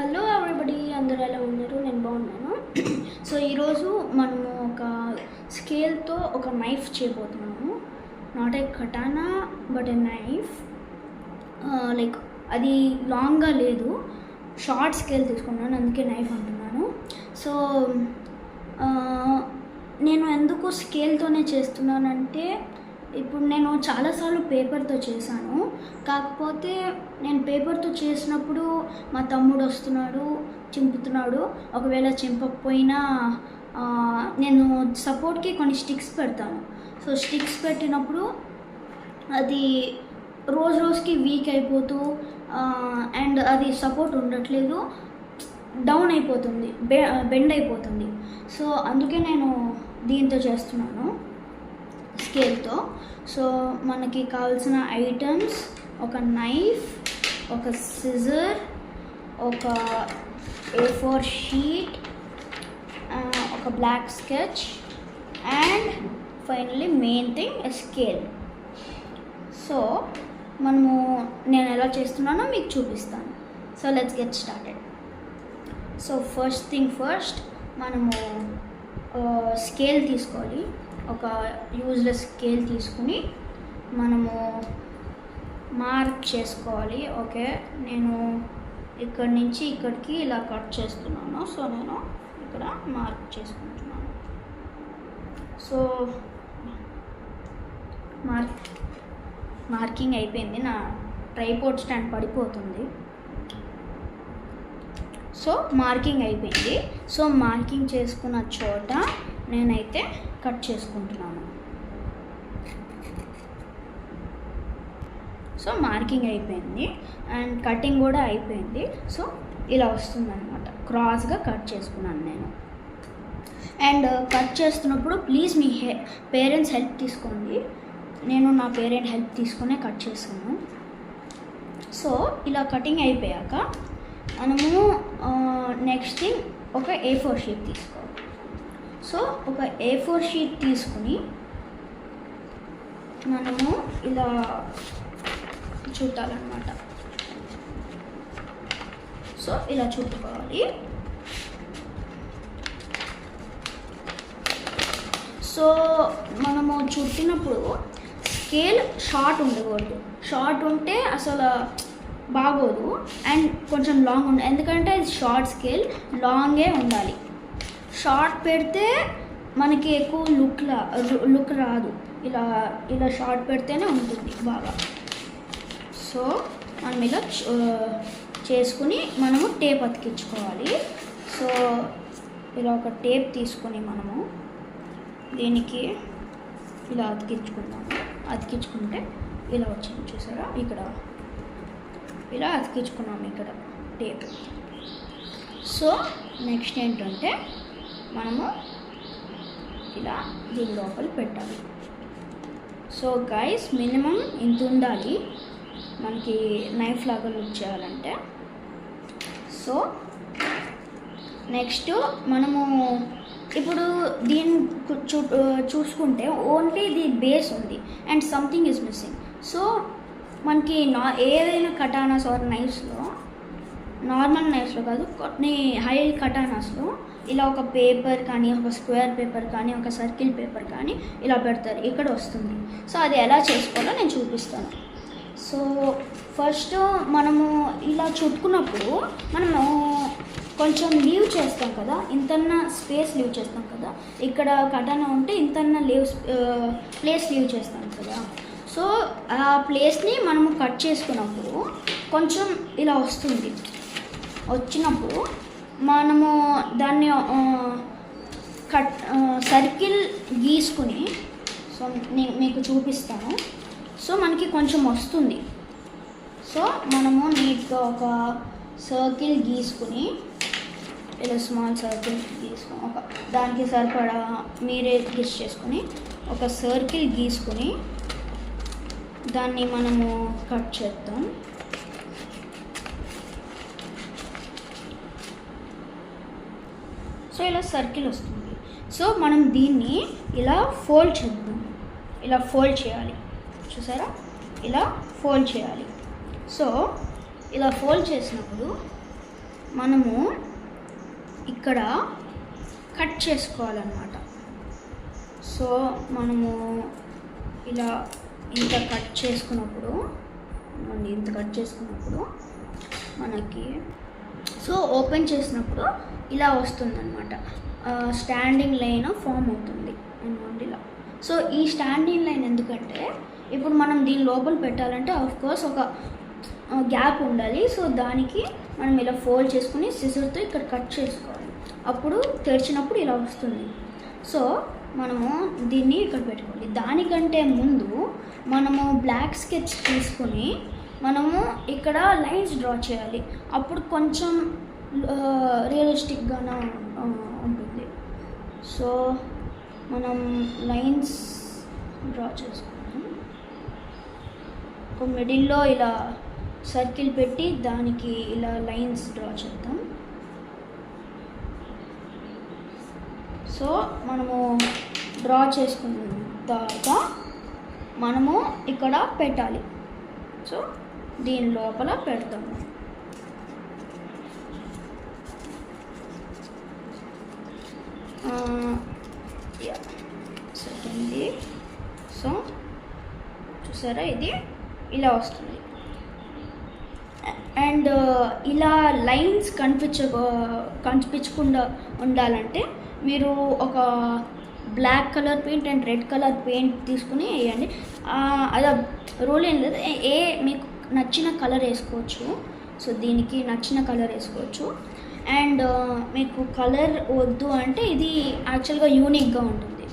Hello everybody, అందరూ ఎలా ఉన్నారు? నేను బాగున్నాను. సో ఈరోజు మనము ఒక స్కేల్తో ఒక నైఫ్ చేయబోతున్నాము. Not a కటానా but A knife. Like అది లాంగ్గా లేదు, షార్ట్ స్కేల్ తీసుకున్నాను, అందుకే నైఫ్ అంటున్నాను. సో నేను ఎందుకు స్కేల్తోనే చేస్తున్నానంటే, ఇప్పుడు నేను చాలాసార్లు పేపర్తో చేశాను. కాకపోతే నేను పేపర్తో చేసినప్పుడు మా తమ్ముడు వస్తున్నాడు, చింపుతున్నాడు. ఒకవేళ చింపకపోయినా నేను సపోర్ట్కి కొన్ని స్టిక్స్ పెడతాను. సో స్టిక్స్ పెట్టినప్పుడు అది రోజుకి వీక్ అయిపోతూ అండ్ అది సపోర్ట్ ఉండట్లేదు, డౌన్ అయిపోతుంది, బెండ్ అయిపోతుంది. సో అందుకే నేను దీంతో చేస్తున్నాను, స్కేల్తో. సో మనకి కావాల్సిన ఐటమ్స్ ఒక నైఫ్, ఒక సిజర్, ఒక A4 షీట్, ఒక black sketch and finally main thing a scale. So నేను ఎలా చేస్తున్నానో మీకు చూపిస్తాను. So let's get started. So first thing first, మనము స్కేల్ తీసుకోవాలి. ఒక యూజ్లెస్ స్కేల్ తీసుకుని మనము మార్క్ చేసుకోవాలి. ఓకే, నేను ఇక్కడి నుంచి ఇక్కడికి ఇలా కట్ చేస్తున్నాను. సో నేను ఇక్కడ మార్క్ చేసుకుంటున్నాను. సో మార్కింగ్ అయిపోయింది. నా ట్రైపోడ్ స్టాండ్ పడిపోతుంది. సో మార్కింగ్ అయిపోయింది. సో మార్కింగ్ చేసుకున్న చోట నేనైతే కట్ చేసుకుంటున్నాను. సో మార్కింగ్ అయిపోయింది అండ్ కటింగ్ కూడా అయిపోయింది. సో ఇలా వస్తుందన్నమాట, క్రాస్గా కట్ చేసుకున్నాను నేను. అండ్ కట్ చేస్తున్నప్పుడు ప్లీజ్ మీ పేరెంట్స్ హెల్ప్ తీసుకోండి. నేను నా పేరెంట్ హెల్ప్ తీసుకునే కట్ చేశాను. సో ఇలా కటింగ్ అయిపోయాక మనము నెక్స్ట్ థింగ్ ఒక A4 షీట్ తీసుకోవాలి. సో ఒక A4 షీట్ తీసుకుని మనము ఇలా చుట్టాలన్నమాట. సో ఇలా చుట్టుకోవాలి. సో మనము చుట్టినప్పుడు స్కేల్ షార్ట్ ఉండకూడదు. షార్ట్ ఉంటే అసలు బాగోదు అండ్ కొంచెం లాంగ్ ఉండాలి, ఎందుకంటే ఇది షార్ట్ స్కేల్, లాంగే ఉండాలి. షార్ట్ పెడితే మనకి ఎక్కువ లుక్ రాదు. ఇలా షార్ట్ పెడితేనే ఉంటుంది బాగా. సో మనం ఇలా చేసుకుని మనము టేప్ అతికించుకోవాలి. సో ఇలా ఒక టేప్ తీసుకొని మనము దీనికి ఇలా అతికించుకుంటే ఇలా వచ్చింది, చూసారా? ఇక్కడ ఇలా అతికించుకున్నాము ఇక్కడ టేప్. సో నెక్స్ట్ ఏంటంటే మనము ఇలా దీని లోపల పెట్టాలి. సో గైస్, మినిమం ఇంత ఉండాలి మనకి నైఫ్ లాగా లుక్ చేయాలంటే. సో నెక్స్ట్ మనము ఇప్పుడు దీన్ని చూసుకుంటే ఓన్లీ ది బేస్ ఉంది and something is missing. So మనకి ఏదైనా కటానాస్ ఆర్ నైఫ్స్లో, నార్మల్ నైఫ్స్లో కాదు, కొన్ని హై కటానాస్లో ఇలా ఒక పేపర్ కానీ, ఒక స్క్వేర్ పేపర్ కానీ, ఒక సర్కిల్ పేపర్ కానీ ఇలా పెడతారు, ఇక్కడ వస్తుంది. సో అది ఎలా చేసుకోవాలో నేను చూపిస్తాను. సో ఫస్ట్ మనము ఇలా చుట్టుకున్నప్పుడు మనము కొంచెం లీవ్ చేస్తాం కదా, ఇంతన్న స్పేస్ లీవ్ చేస్తాం కదా. ఇక్కడ కటానా ఉంటే ఇంతన్న ప్లేస్ లీవ్ చేస్తాం కదా. సో ఆ ప్లేస్ని మనము కట్ చేసుకున్నప్పుడు కొంచెం ఇలా వస్తుంది. వచ్చినప్పుడు మనము దాన్ని సర్కిల్ గీసుకుని, సో నేను మీకు చూపిస్తాను. సో మనకి కొంచెం వస్తుంది. సో మనము నీట్గా ఒక సర్కిల్ గీసుకుని, ఇలా స్మాల్ సర్కిల్ గీసుకుని, దానికి సరిపడా మీరే గెస్ చేసుకుని ఒక సర్కిల్ గీసుకుని దాన్ని మనము కట్ చేద్దాం. సో ఇలా సర్కిల్ వస్తుంది. సో మనం దీన్ని ఇలా ఫోల్డ్ చేద్దాం. ఇలా ఫోల్డ్ చేయాలి, చూసారా? ఇలా ఫోల్డ్ చేయాలి. సో ఇలా ఫోల్డ్ చేసినప్పుడు మనము ఇక్కడ కట్ చేసుకోవాలన్నమాట. సో మనము ఇలా ఇంత కట్ చేసుకున్నప్పుడు మనకి సో ఓపెన్ చేసినప్పుడు ఇలా వస్తుందన్నమాట. స్టాండింగ్ లైన్ ఫామ్ అవుతుంది అన్నమాట ఇలా. సో ఈ స్టాండింగ్ లైన్ ఎందుకంటే ఇప్పుడు మనం దీని లోపల పెట్టాలంటే ఆఫ్కోర్స్ ఒక గ్యాప్ ఉండాలి. సో దానికి మనం ఇలా ఫోల్డ్ చేసుకుని సిజర్తో ఇక్కడ కట్ చేసుకోవాలి. అప్పుడు తెరిచినప్పుడు ఇలా వస్తుంది. సో మనము దీన్ని ఇక్కడ పెట్టుకోవాలి. దానికంటే ముందు మనము బ్లాక్ స్కెచ్ తీసుకుని మనము ఇక్కడ లైన్స్ డ్రా చేయాలి. అప్పుడు కొంచెం రియలిస్టిక్గానే ఉంటుంది. సో మనం లైన్స్ డ్రా చేసుకుంటాం. ఒక మిడిల్లో ఇలా సర్కిల్ పెట్టి దానికి ఇలా లైన్స్ డ్రా చేద్దాం. సో మనము డ్రా చేసుకున్న తర్వాత మనము ఇక్కడ పెట్టాలి. సో దీని లోపల పెడతాము. సెకండ్ది. సో చూసారా, ఇది ఇలా వస్తుంది. అండ్ ఇలా లైన్స్ కనిపించకుండా ఉండాలంటే మీరు ఒక black colour paint and red colour paint తీసుకుని వేయండి. అలా రూల్ ఏం లేదు, మీకు నచ్చిన కలర్ వేసుకోవచ్చు. సో దీనికి నచ్చిన కలర్ వేసుకోవచ్చు. అండ్ మీకు కలర్ వద్దు అంటే ఇది యాక్చువల్గా యూనిక్గా ఉంటుంది.